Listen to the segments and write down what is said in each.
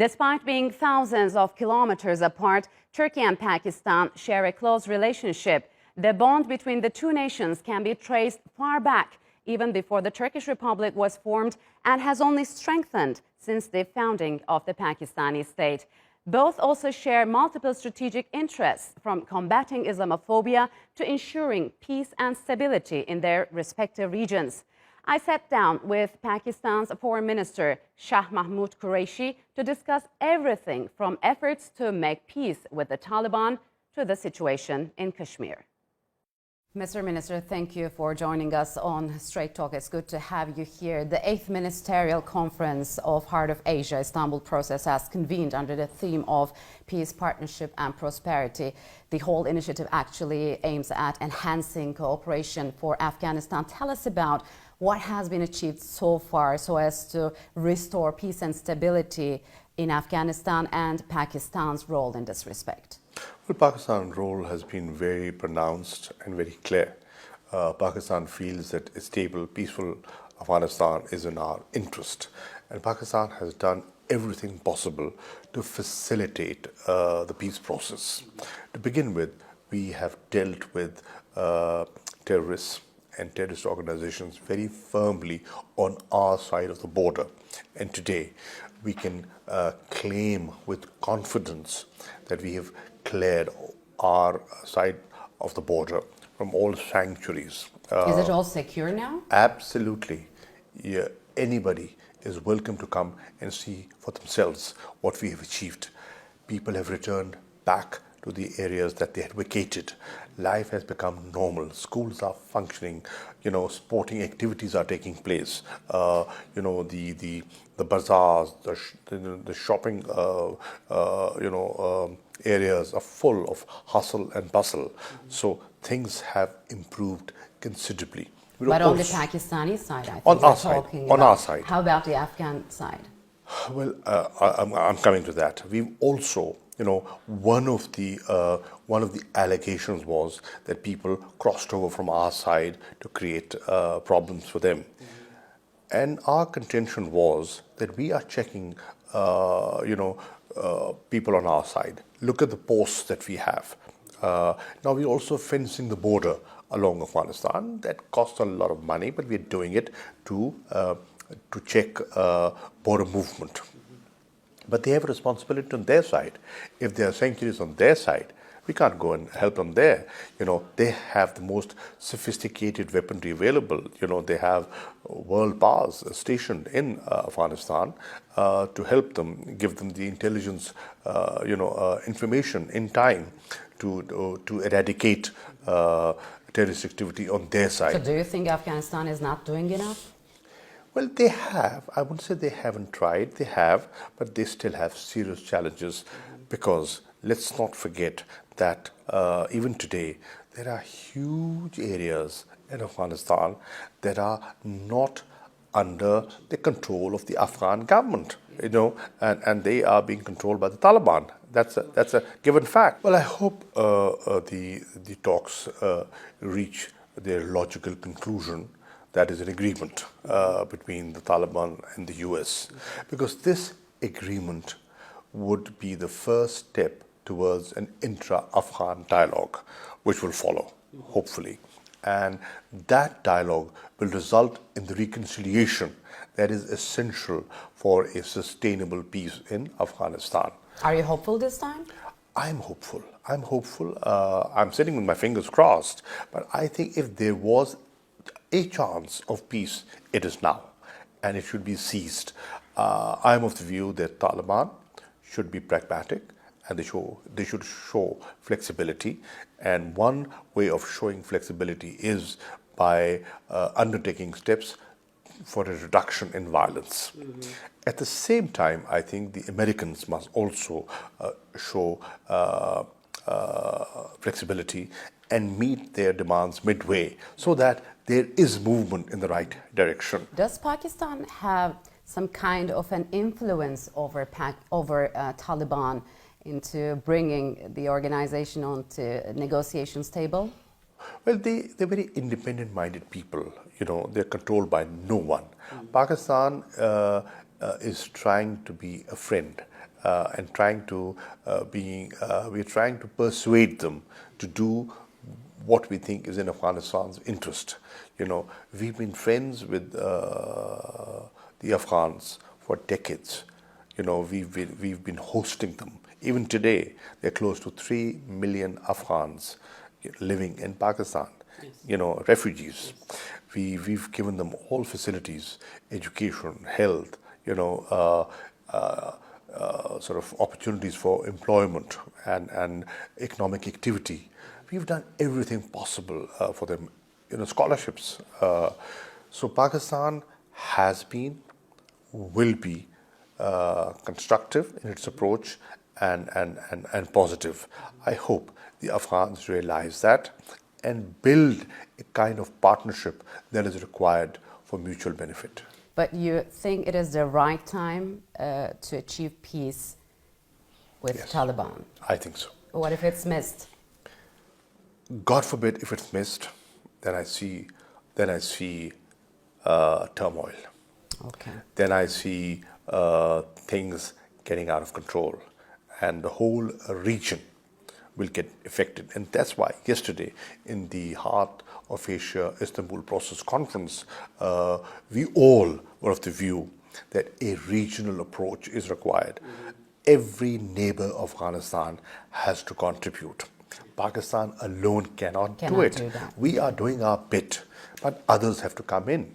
Despite being thousands of kilometers apart, Turkey and Pakistan share a close relationship. The bond between the two nations can be traced far back, even before the Turkish Republic was formed, and has only strengthened since the founding of the Pakistani state. Both also share multiple strategic interests, from combating Islamophobia to ensuring peace and stability in their respective regions. I sat down with Pakistan's Foreign Minister, Shah Mahmood Qureshi, to discuss everything from efforts to make peace with the Taliban to the situation in Kashmir. Mr. Minister, thank you for joining us on Straight Talk. It's good to have you here. The 8th Ministerial Conference of Heart of Asia Istanbul process has convened under the theme of peace, partnership and prosperity. The whole initiative actually aims at enhancing cooperation for Afghanistan. Tell us about what has been achieved so far so as to restore peace and stability in Afghanistan, and Pakistan's role in this respect. Well, Pakistan's role has been very pronounced and very clear. Pakistan feels that a stable, peaceful Afghanistan is in our interest. And Pakistan has done everything possible to facilitate the peace process. To begin with, we have dealt with terrorists and terrorist organizations very firmly on our side of the border. And today, we can claim with confidence that we have cleared our side of the border from all sanctuaries. Is it all secure now? Absolutely. Yeah, anybody is welcome to come and see for themselves what we have achieved. People have returned back to the areas that they had vacated. Life has become normal. Schools are functioning. Sporting activities are taking place. The bazaars, the shopping, areas are full of hustle and bustle. So things have improved considerably. But on the Pakistani side, I think on our side. On our side. How about the Afghan side? Well, I'm coming to that. We've also, one of the allegations was that people crossed over from our side to create problems for them. And our contention was that we are checking, people on our side. Look at the posts that we have. Now we're also fencing the border along Afghanistan. That costs a lot of money, but we're doing it to check border movement. But they have a responsibility on their side. If there are sanctuaries on their side, we can't go and help them there. They have the most sophisticated weaponry available. They have world powers stationed in Afghanistan to help them, give them the intelligence, information in time to eradicate terrorist activity on their side. So do you think Afghanistan is not doing enough? Well, they have. I wouldn't say they haven't tried. They have, but they still have serious challenges because let's not forget that even today, there are huge areas in Afghanistan that are not under the control of the Afghan government, and they are being controlled by the Taliban. That's a given fact. Well, I hope the talks reach their logical conclusion. That is an agreement between the Taliban and the US, because this agreement would be the first step towards an intra-Afghan dialogue, which will follow, hopefully. And that dialogue will result in the reconciliation that is essential for a sustainable peace in Afghanistan. Are you hopeful this time? I'm hopeful. I'm sitting with my fingers crossed. But I think if there was a chance of peace, it is now, and it should be seized. I'm of the view that Taliban should be pragmatic, and they should show flexibility. And one way of showing flexibility is by undertaking steps for a reduction in violence. At the same time, I think the Americans must also show flexibility and meet their demands midway so that there is movement in the right direction. Does Pakistan have some kind of an influence over Taliban into bringing the organization onto negotiations table? Well, they're very independent-minded people. They're controlled by no one. Pakistan is trying to be a friend and we're trying to persuade them to do what we think is in Afghanistan's interest. We've been friends with the Afghans for decades. We've been hosting them. Even today, there are close to 3 million Afghans living in Pakistan. Refugees. We've given them all facilities, education, health, sort of opportunities for employment and economic activity. We've done everything possible for them, scholarships. So Pakistan has been, will be constructive in its approach and positive. I hope the Afghans realize that and build a kind of partnership that is required for mutual benefit. But you think it is the right time to achieve peace with Yes. Taliban? I think so. What if it's missed? God forbid if it's missed, then I see turmoil. Okay. Then I see things getting out of control, and the whole region will get affected. And that's why yesterday, in the Heart of Asia Istanbul Process Conference, we all were of the view that a regional approach is required. Every neighbor of Afghanistan has to contribute. Pakistan alone cannot do it. Do that. We are doing our bit, but others have to come in.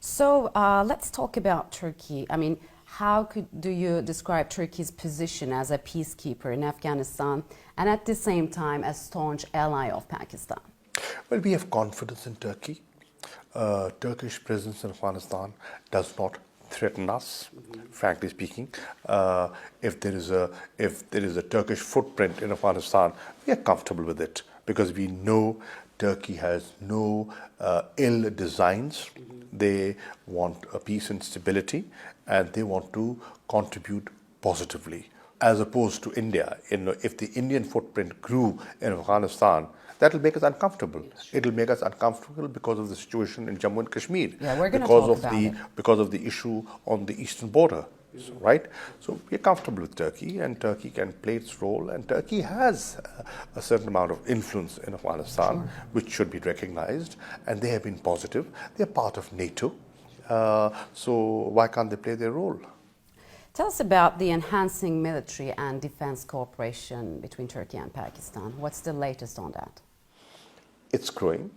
So let's talk about Turkey. I mean, how do you describe Turkey's position as a peacekeeper in Afghanistan and at the same time a staunch ally of Pakistan? Well, we have confidence in Turkey. Turkish presence in Afghanistan does not threaten us, frankly speaking. If there is a Turkish footprint in Afghanistan, we are comfortable with it because we know Turkey has no ill designs. They want a peace and stability, and they want to contribute positively. As opposed to India, if the Indian footprint grew in Afghanistan, that will make us uncomfortable. It will make us uncomfortable because of the situation in Jammu and Kashmir. Yeah, we're going to talk about it. Because of the issue on the eastern border, right? So we're comfortable with Turkey, and Turkey can play its role, and Turkey has a certain amount of influence in Afghanistan, which should be recognized, and they have been positive. They're part of NATO, so why can't they play their role? Tell us about the enhancing military and defense cooperation between Turkey and Pakistan. What's the latest on that? It's growing.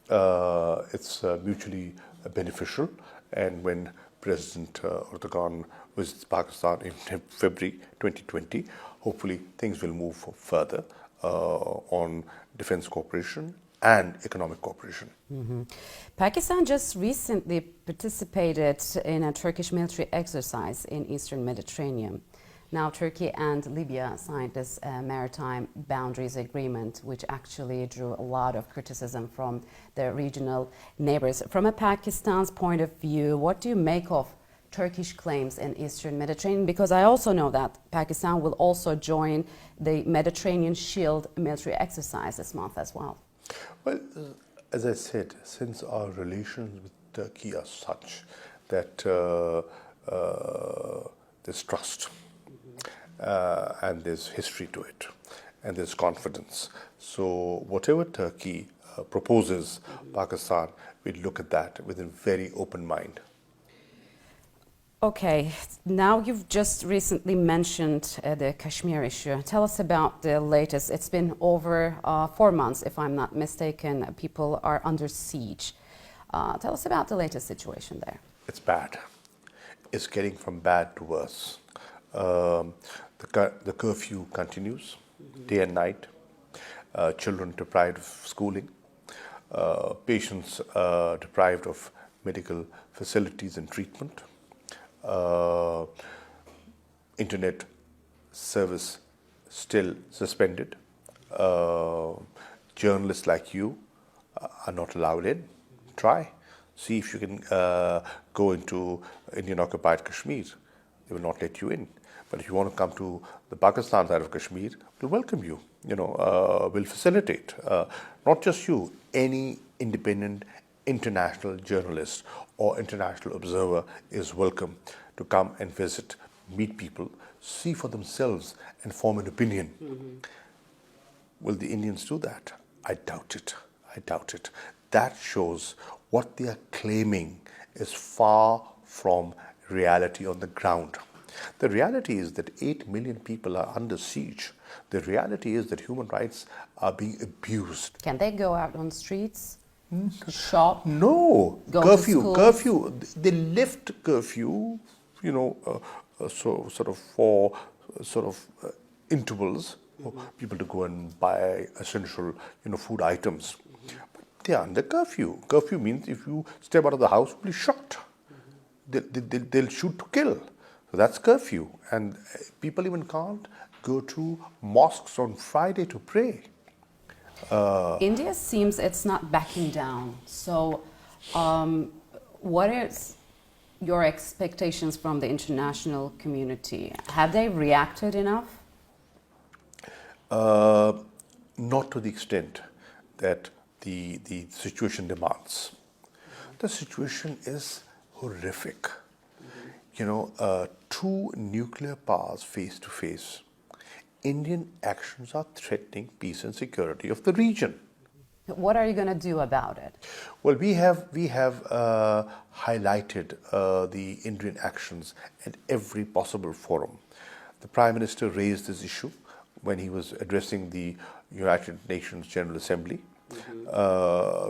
It's mutually beneficial. And when President Erdogan visits Pakistan in February 2020, hopefully things will move further on defense cooperation and economic cooperation. Pakistan just recently participated in a Turkish military exercise in Eastern Mediterranean. Now Turkey and Libya signed this maritime boundaries agreement, which actually drew a lot of criticism from the regional neighbors. From a Pakistan's point of view, what do you make of Turkish claims in Eastern Mediterranean? Because I also know that Pakistan will also join the Mediterranean Shield military exercise this month as well. Well, as I said, since our relations with Turkey are such that there's trust, and there's history to it, and there's confidence. So whatever Turkey proposes, Pakistan will look at that with a very open mind. Okay, now you've just recently mentioned the Kashmir issue. Tell us about the latest. It's been over 4 months, if I'm not mistaken. People are under siege. Tell us about the latest situation there. It's bad. It's getting from bad to worse. The curfew continues day and night. Children deprived of schooling. Patients deprived of medical facilities and treatment. Internet service still suspended. Journalists like you are not allowed in. Try. See if you can go into Indian occupied Kashmir. They will not let you in. But if you want to come to the Pakistan side of Kashmir, we'll welcome you. We'll facilitate. Not just you, any independent international journalist or international observer is welcome to come and visit meet people, see for themselves and form an opinion. Will the Indians do that? I doubt it. I doubt it. That shows what they are claiming is far from reality on the ground. The reality is that 8 million people are under siege. The reality is that human rights are being abused. Can they go out on streets, shop? No, Go to curfew, schools? curfew. They lift curfew, sort of for intervals for people to go and buy essential, food items. But they are under curfew. Curfew means if you step out of the house, you'll be shot. They'll shoot to kill. So that's curfew. And people even can't go to mosques on Friday to pray. India seems it's not backing down. So, what is your expectations from the international community? Have they reacted enough? Not to the extent that the situation demands. The situation is horrific. Two nuclear powers face to face. Indian actions are threatening peace and security of the region. What are you going to do about it? Well, we have highlighted the Indian actions at every possible forum. The Prime Minister raised this issue when he was addressing the United Nations General Assembly.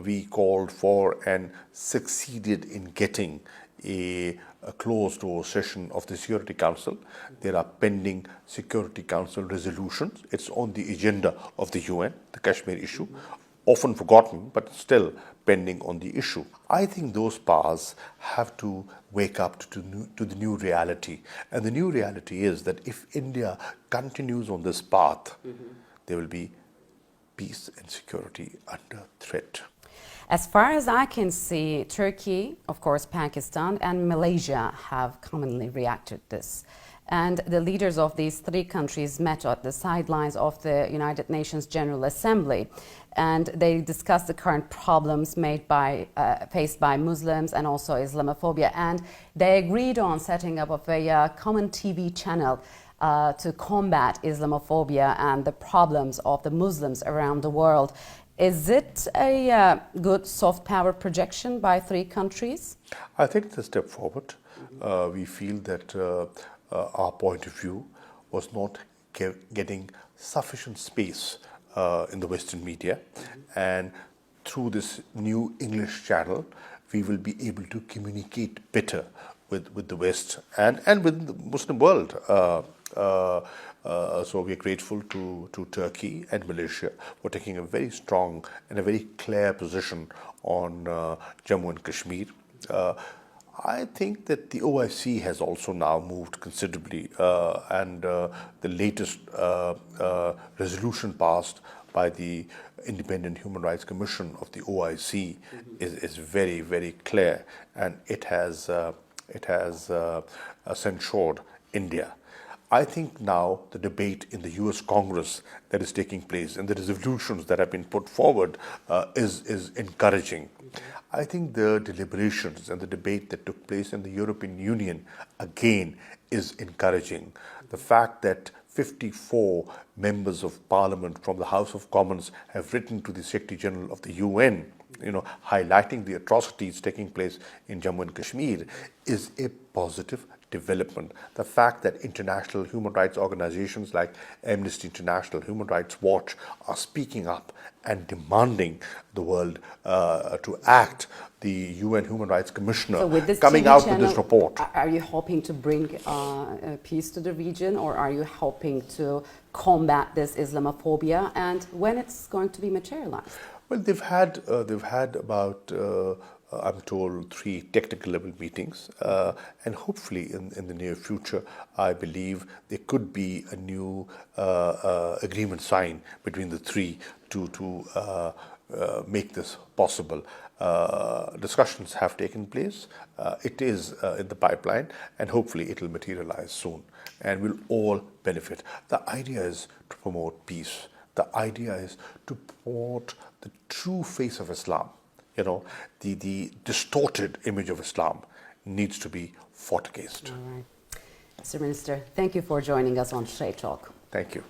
We called for and succeeded in getting a closed-door session of the Security Council. There are pending Security Council resolutions. It's on the agenda of the UN, the Kashmir issue, often forgotten, but still pending on the issue. I think those powers have to wake up to the new reality. And the new reality is that if India continues on this path, there will be peace and security under threat. As far as I can see, Turkey, of course, Pakistan, and Malaysia have commonly reacted to this. And the leaders of these three countries met at the sidelines of the United Nations General Assembly. And they discussed the current problems faced by Muslims and also Islamophobia. And they agreed on setting up of a common TV channel to combat Islamophobia and the problems of the Muslims around the world. Is it a good soft power projection by three countries? I think it's a step forward. We feel that our point of view was not getting sufficient space in the Western media. And through this new English channel, we will be able to communicate better with the West and with the Muslim world. So we are grateful to Turkey and Malaysia for taking a very strong and a very clear position on Jammu and Kashmir. I think that the OIC has also now moved considerably, and the latest resolution passed by the Independent Human Rights Commission of the OIC is very, very clear, and it has censured India. I think now the debate in the US Congress that is taking place and the resolutions that have been put forward is encouraging. I think the deliberations and the debate that took place in the European Union again is encouraging. The fact that 54 members of parliament from the House of Commons have written to the Secretary General of the UN, highlighting the atrocities taking place in Jammu and Kashmir is a positive development. The fact that international human rights organizations like Amnesty International, Human Rights Watch are speaking up and demanding the world to act. The UN Human Rights Commissioner coming out with this report. Are you hoping to bring peace to the region, or are you hoping to combat this Islamophobia, and when it's going to be materialized? Well, they've had about I'm told 3 technical level meetings, and hopefully in the near future, I believe there could be a new agreement signed between the 3 to make this possible. Discussions have taken place. It is in the pipeline, and hopefully it will materialize soon, and we'll all benefit. The idea is to promote peace. The idea is to promote the true face of Islam. The distorted image of Islam needs to be fought against. All right. Mr. Minister, thank you for joining us on Strait Talk. Thank you.